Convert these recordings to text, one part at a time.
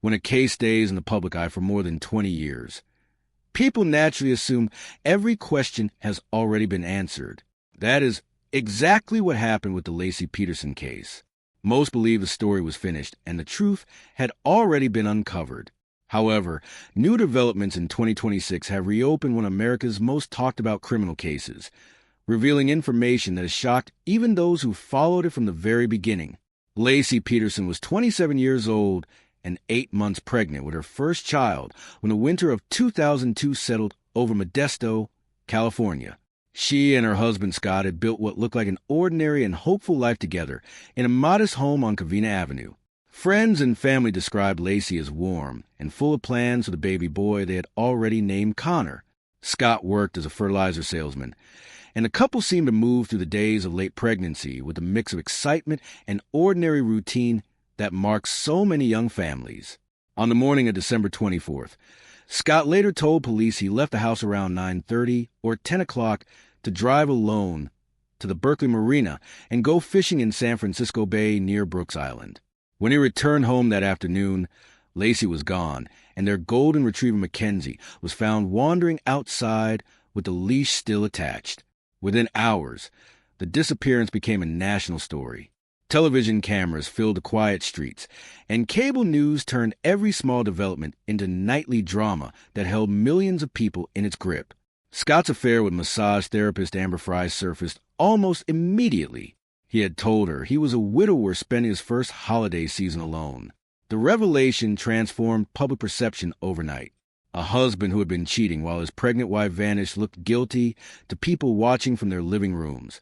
When a case stays in the public eye for more than 20 years, people naturally assume every question has already been answered. That is exactly what happened with the Laci Peterson case. Most believe the story was finished and the truth had already been uncovered. However, new developments in 2026 have reopened one of America's most talked about criminal cases, revealing information that has shocked even those who followed it from the very beginning. Laci Peterson was 27 years old and 8 months pregnant with her first child when the winter of 2002 settled over Modesto, California. She and her husband Scott had built what looked like an ordinary and hopeful life together in a modest home on Covina Avenue. Friends and family described Laci as warm and full of plans for the baby boy they had already named Connor. Scott worked as a fertilizer salesman, and the couple seemed to move through the days of late pregnancy with a mix of excitement and ordinary routine that marks so many young families. On the morning of December 24th, Scott later told police he left the house around 9:30 or 10 o'clock to drive alone to the Berkeley Marina and go fishing in San Francisco Bay near Brooks Island. When he returned home that afternoon, Laci was gone, and their golden retriever Mackenzie was found wandering outside with the leash still attached. Within hours, the disappearance became a national story. Television cameras filled the quiet streets, and cable news turned every small development into nightly drama that held millions of people in its grip. Scott's affair with massage therapist Amber Fry surfaced almost immediately. He had told her he was a widower spending his first holiday season alone. The revelation transformed public perception overnight. A husband who had been cheating while his pregnant wife vanished looked guilty to people watching from their living rooms,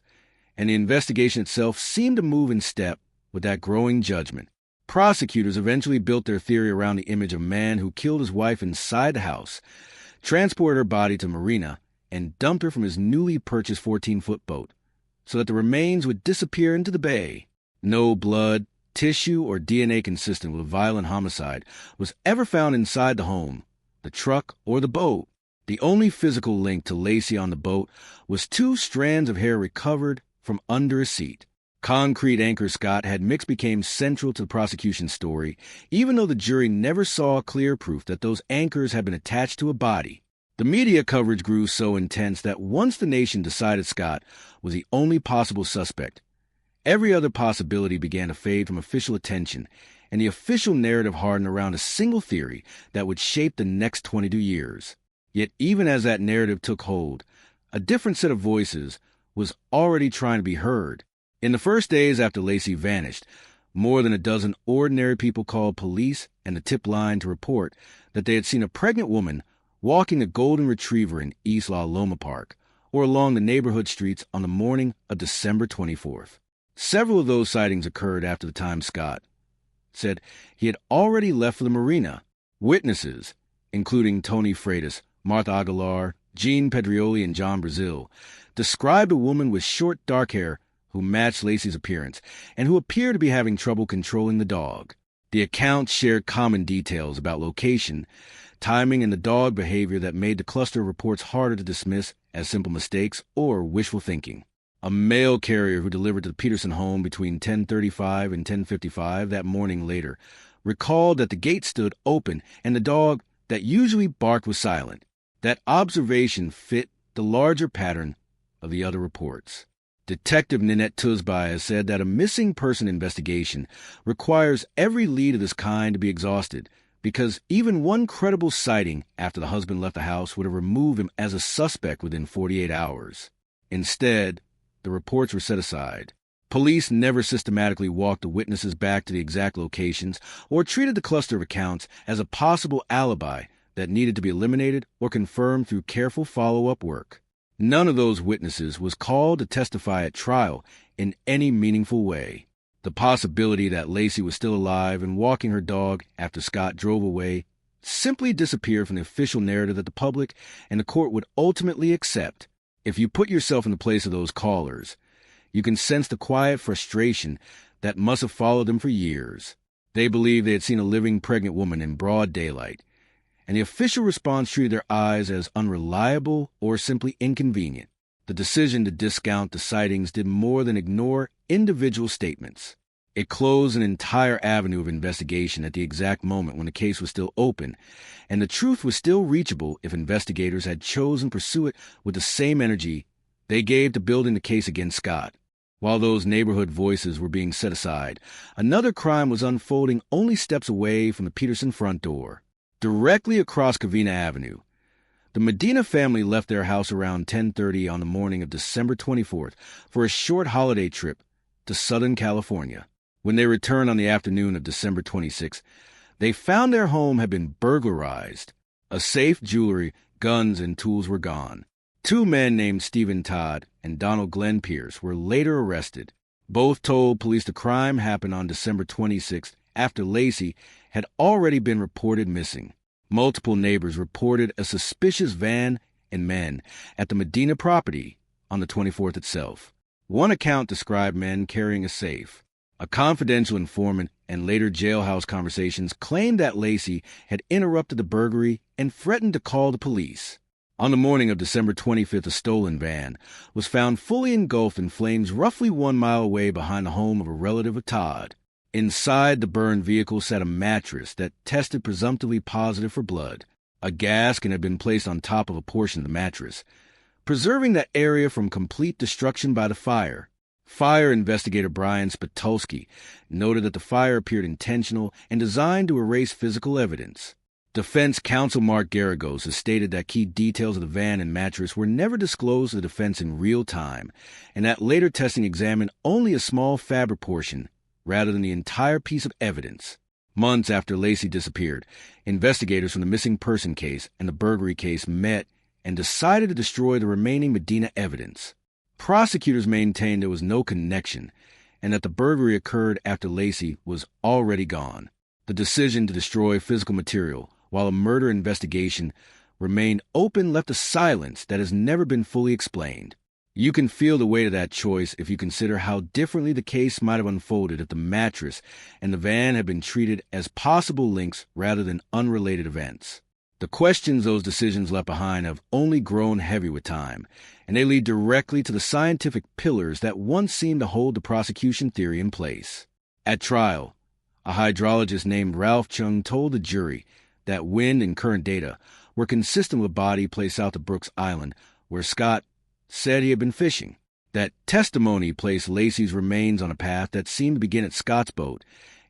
and the investigation itself seemed to move in step with that growing judgment. Prosecutors eventually built their theory around the image of a man who killed his wife inside the house, transported her body to Marina, and dumped her from his newly purchased 14-foot boat, so that the remains would disappear into the bay. No blood, tissue, or DNA consistent with a violent homicide was ever found inside the home, the truck, or the boat. The only physical link to Laci on the boat was 2 strands of hair recovered from under a seat. Concrete anchor Scott had mixed became central to the prosecution's story, even though the jury never saw clear proof that those anchors had been attached to a body. The media coverage grew so intense that once the nation decided Scott was the only possible suspect, every other possibility began to fade from official attention, and the official narrative hardened around a single theory that would shape the next 22 years. Yet even as that narrative took hold, a different set of voices was already trying to be heard. In the first days after Laci vanished, more than a dozen ordinary people called police and the tip line to report that they had seen a pregnant woman walking a golden retriever in East La Loma Park or along the neighborhood streets on the morning of December 24th. Several of those sightings occurred after the time Scott said he had already left for the marina. Witnesses, including Tony Freitas, Martha Aguilar, Gene Pedrioli, and John Brazil, described a woman with short dark hair who matched Laci's appearance and who appeared to be having trouble controlling the dog. The accounts shared common details about location, timing, and the dog behavior that made the cluster of reports harder to dismiss as simple mistakes or wishful thinking. A mail carrier who delivered to the Peterson home between 10:35 and 10:55 that morning later recalled that the gate stood open and the dog that usually barked was silent. That observation fit the larger pattern of the other reports. Detective Ninette Tuzby has said that a missing person investigation requires every lead of this kind to be exhausted, because even one credible sighting after the husband left the house would have removed him as a suspect within 48 hours. Instead, the reports were set aside. Police never systematically walked the witnesses back to the exact locations or treated the cluster of accounts as a possible alibi that needed to be eliminated or confirmed through careful follow-up work. None of those witnesses was called to testify at trial in any meaningful way. The possibility that Laci was still alive and walking her dog after Scott drove away simply disappeared from the official narrative that the public and the court would ultimately accept. If you put yourself in the place of those callers, you can sense the quiet frustration that must have followed them for years. They believed they had seen a living pregnant woman in broad daylight, and the official response treated their eyes as unreliable or simply inconvenient. The decision to discount the sightings did more than ignore individual statements. It closed an entire avenue of investigation at the exact moment when the case was still open, and the truth was still reachable if investigators had chosen to pursue it with the same energy they gave to building the case against Scott. While those neighborhood voices were being set aside, another crime was unfolding only steps away from the Peterson front door. Directly across Covina Avenue, the Medina family left their house around 10:30 on the morning of December 24th for a short holiday trip to Southern California. When they returned on the afternoon of December 26th, they found their home had been burglarized. A safe, jewelry, guns, and tools were gone. Two men named Stephen Todd and Donald Glenn Pierce were later arrested. Both told police the crime happened on December 26th after Laci had already been reported missing. Multiple neighbors reported a suspicious van and men at the Medina property on the 24th itself. One account described men carrying a safe. A confidential informant and later jailhouse conversations claimed that Laci had interrupted the burglary and threatened to call the police. On the morning of December 25th, a stolen van was found fully engulfed in flames roughly 1 mile away behind the home of a relative of Todd. Inside the burned vehicle sat a mattress that tested presumptively positive for blood. A gasket had been placed on top of a portion of the mattress, preserving that area from complete destruction by the fire. Fire investigator Brian Spitulski noted that the fire appeared intentional and designed to erase physical evidence. Defense counsel Mark Garagos has stated that key details of the van and mattress were never disclosed to the defense in real time, and that later testing examined only a small fabric portion rather than the entire piece of evidence. Months after Laci disappeared, investigators from the missing person case and the burglary case met and decided to destroy the remaining Medina evidence. Prosecutors maintained there was no connection and that the burglary occurred after Laci was already gone. The decision to destroy physical material while a murder investigation remained open left a silence that has never been fully explained. You can feel the weight of that choice if you consider how differently the case might have unfolded if the mattress and the van had been treated as possible links rather than unrelated events. The questions those decisions left behind have only grown heavy with time, and they lead directly to the scientific pillars that once seemed to hold the prosecution theory in place. At trial, a hydrologist named Ralph Chung told the jury that wind and current data were consistent with a body placed south of Brooks Island, where Scott said he had been fishing. That testimony placed Laci's remains on a path that seemed to begin at Scott's boat,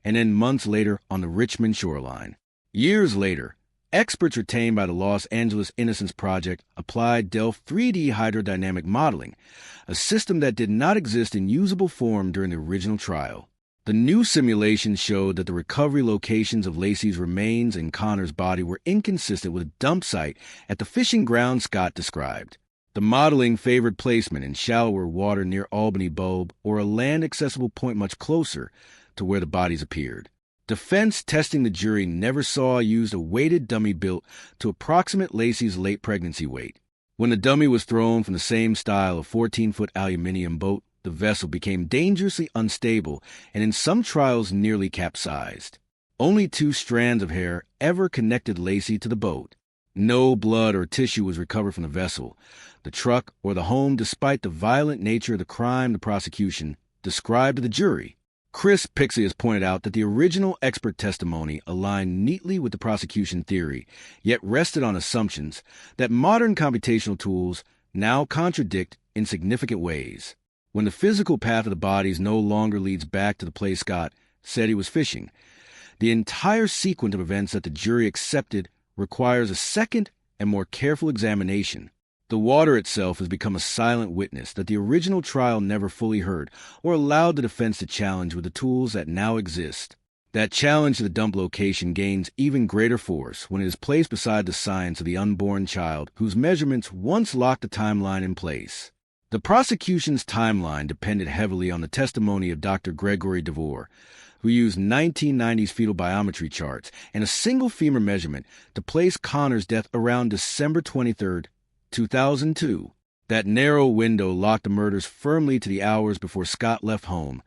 and then months later on the Richmond shoreline. Years later, experts retained by the Los Angeles Innocence Project applied Delft 3D hydrodynamic modeling, a system that did not exist in usable form during the original trial. The new simulations showed that the recovery locations of Laci's remains and Connor's body were inconsistent with a dump site at the fishing ground Scott described. The modeling favored placement in shallower water near Albany Bulb or a land-accessible point much closer to where the bodies appeared. Defense testing the jury never saw used a weighted dummy built to approximate Laci's late pregnancy weight. When the dummy was thrown from the same style of 14-foot aluminum boat, the vessel became dangerously unstable and in some trials nearly capsized. Only 2 strands of hair ever connected Laci to the boat. No blood or tissue was recovered from the vessel, the truck, or the home despite the violent nature of the crime the prosecution described to the jury. Chris Pixley has pointed out that the original expert testimony aligned neatly with the prosecution theory, yet rested on assumptions that modern computational tools now contradict in significant ways. When the physical path of the bodies no longer leads back to the place Scott said he was fishing, the entire sequence of events that the jury accepted requires a second and more careful examination. The water itself has become a silent witness that the original trial never fully heard or allowed the defense to challenge with the tools that now exist. That challenge to the dump location gains even greater force when it is placed beside the science of the unborn child whose measurements once locked the timeline in place. The prosecution's timeline depended heavily on the testimony of Dr. Gregory DeVore, who used 1990s fetal biometry charts and a single femur measurement to place Connor's death around December 23, 2002. That narrow window locked the murders firmly to the hours before Scott left home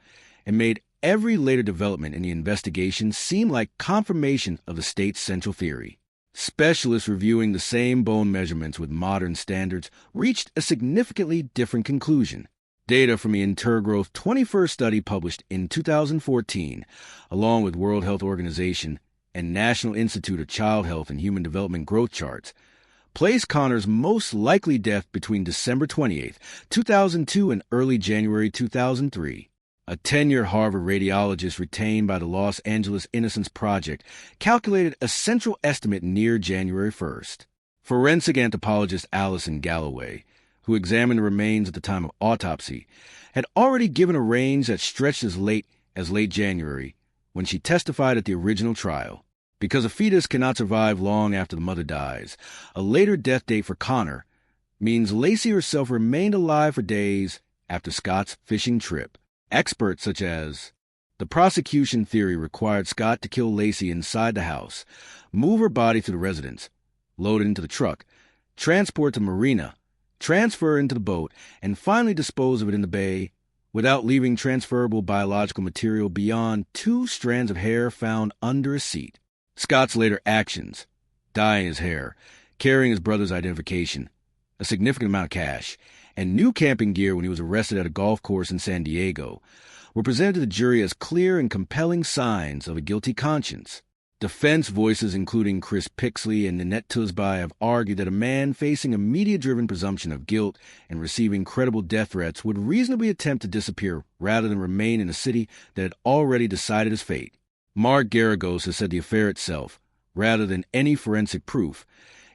and made every later development in the investigation seem like confirmation of the state's central theory. Specialists reviewing the same bone measurements with modern standards reached a significantly different conclusion. Data from the Intergrowth 21st study published in 2014, along with World Health Organization and National Institute of Child Health and Human Development growth charts, placed Connor's most likely death between December 28, 2002 and early January 2003. A 10-year Harvard radiologist retained by the Los Angeles Innocence Project calculated a central estimate near January 1st. Forensic anthropologist Allison Galloway, who examined the remains at the time of autopsy, had already given a range that stretched as late January when she testified at the original trial. Because a fetus cannot survive long after the mother dies, a later death date for Connor means Laci herself remained alive for days after Scott's fishing trip. Experts such as the prosecution theory required Scott to kill Laci inside the house, move her body to the residence, load it into the truck, transport to marina, transfer into the boat, and finally dispose of it in the bay without leaving transferable biological material beyond 2 strands of hair found under a seat. Scott's later actions, dyeing his hair, carrying his brother's identification, a significant amount of cash, and new camping gear when he was arrested at a golf course in San Diego, were presented to the jury as clear and compelling signs of a guilty conscience. Defense voices including Chris Pixley and Nanette Tusby have argued that a man facing a media-driven presumption of guilt and receiving credible death threats would reasonably attempt to disappear rather than remain in a city that had already decided his fate. Mark Garagos has said the affair itself, rather than any forensic proof,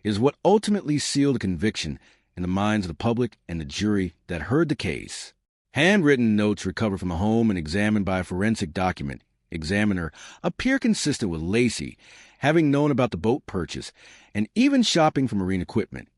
is what ultimately sealed the conviction in the minds of the public and the jury that heard the case. Handwritten notes recovered from a home and examined by a forensic document examiner appear consistent with Laci having known about the boat purchase and even shopping for marine equipment,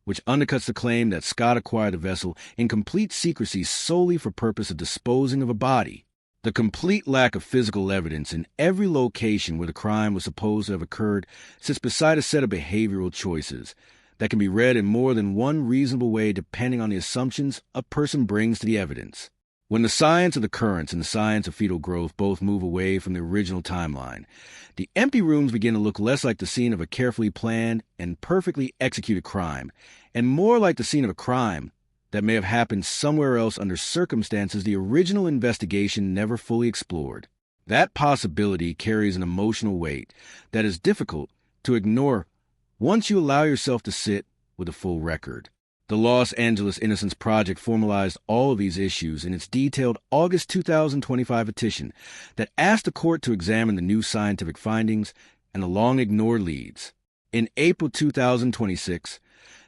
which undercuts the claim that Scott acquired the vessel in complete secrecy solely for purpose of disposing of a body. The complete lack of physical evidence in every location where the crime was supposed to have occurred sits beside a set of behavioral choices that can be read in more than one reasonable way depending on the assumptions a person brings to the evidence. When the science of the currents and the science of fetal growth both move away from the original timeline, the empty rooms begin to look less like the scene of a carefully planned and perfectly executed crime, and more like the scene of a crime that may have happened somewhere else under circumstances the original investigation never fully explored. That possibility carries an emotional weight that is difficult to ignore once you allow yourself to sit with a full record. The Los Angeles Innocence Project formalized all of these issues in its detailed August 2025 petition that asked the court to examine the new scientific findings and the long-ignored leads. In April 2026,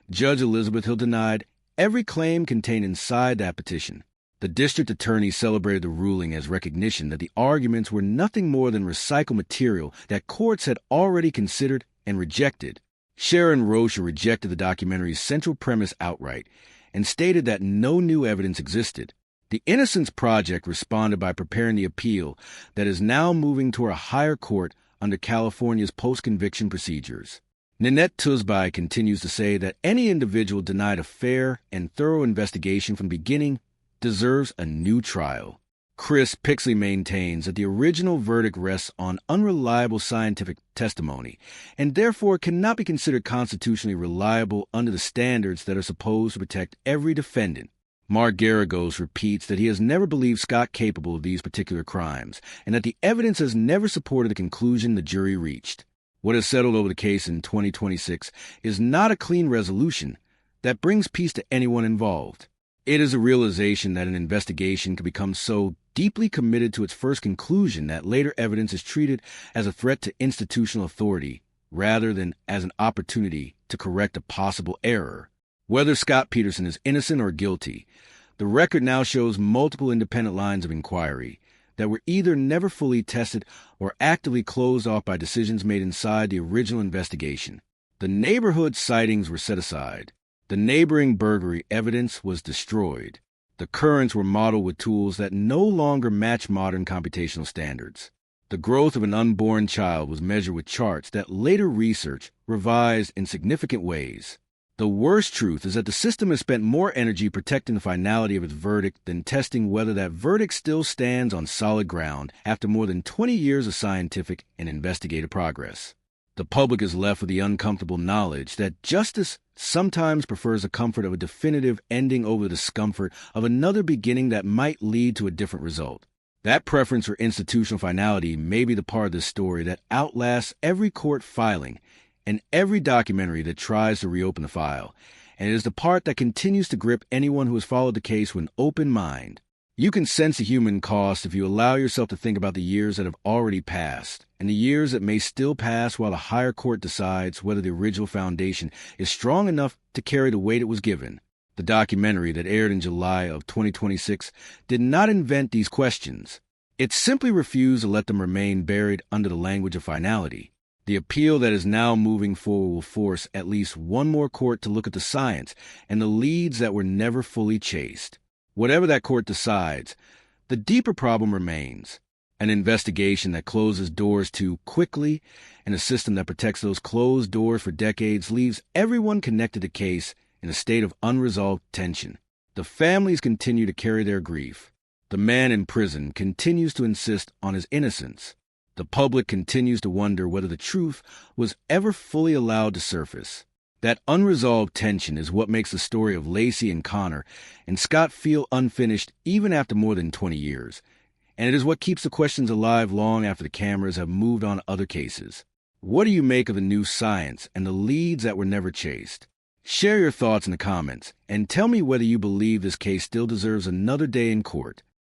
Judge Elizabeth Hill denied every claim contained inside that petition. The district attorney celebrated the ruling as recognition that the arguments were nothing more than recycled material that courts had already considered and rejected. Sharon Rocha rejected the documentary's central premise outright and stated that no new evidence existed. The Innocence Project responded by preparing the appeal that is now moving toward a higher court under California's post-conviction procedures. Nanette Tusby continues to say that any individual denied a fair and thorough investigation from the beginning deserves a new trial. Chris Pixley maintains that the original verdict rests on unreliable scientific testimony and therefore cannot be considered constitutionally reliable under the standards that are supposed to protect every defendant. Mark Garagos repeats that he has never believed Scott capable of these particular crimes and that the evidence has never supported the conclusion the jury reached. What has settled over the case in 2026 is not a clean resolution that brings peace to anyone involved. It is a realization that an investigation can become so deeply committed to its first conclusion that later evidence is treated as a threat to institutional authority rather than as an opportunity to correct a possible error. Whether Scott Peterson is innocent or guilty, the record now shows multiple independent lines of inquiry that were either never fully tested or actively closed off by decisions made inside the original investigation. The neighborhood sightings were set aside. The neighboring burglary evidence was destroyed. The currents were modeled with tools that no longer match modern computational standards. The growth of an unborn child was measured with charts that later research revised in significant ways. The worst truth is that the system has spent more energy protecting the finality of its verdict than testing whether that verdict still stands on solid ground after more than 20 years of scientific and investigative progress. The public is left with the uncomfortable knowledge that justice sometimes prefers the comfort of a definitive ending over the discomfort of another beginning that might lead to a different result. That preference for institutional finality may be the part of this story that outlasts every court filing and every documentary that tries to reopen the file, and it is the part that continues to grip anyone who has followed the case with an open mind. You can sense the human cost if you allow yourself to think about the years that have already passed, and the years that may still pass while the higher court decides whether the original foundation is strong enough to carry the weight it was given. The documentary that aired in July of 2026 did not invent these questions. It simply refused to let them remain buried under the language of finality. The appeal that is now moving forward will force at least one more court to look at the science and the leads that were never fully chased. Whatever that court decides, the deeper problem remains. An investigation that closes doors too quickly and a system that protects those closed doors for decades leaves everyone connected to the case in a state of unresolved tension. The families continue to carry their grief. The man in prison continues to insist on his innocence. The public continues to wonder whether the truth was ever fully allowed to surface. That unresolved tension is what makes the story of Laci and Connor and Scott feel unfinished even after more than 20 years. And it is what keeps the questions alive long after the cameras have moved on to other cases. What do you make of the new science and the leads that were never chased? Share your thoughts in the comments and tell me whether you believe this case still deserves another day in court.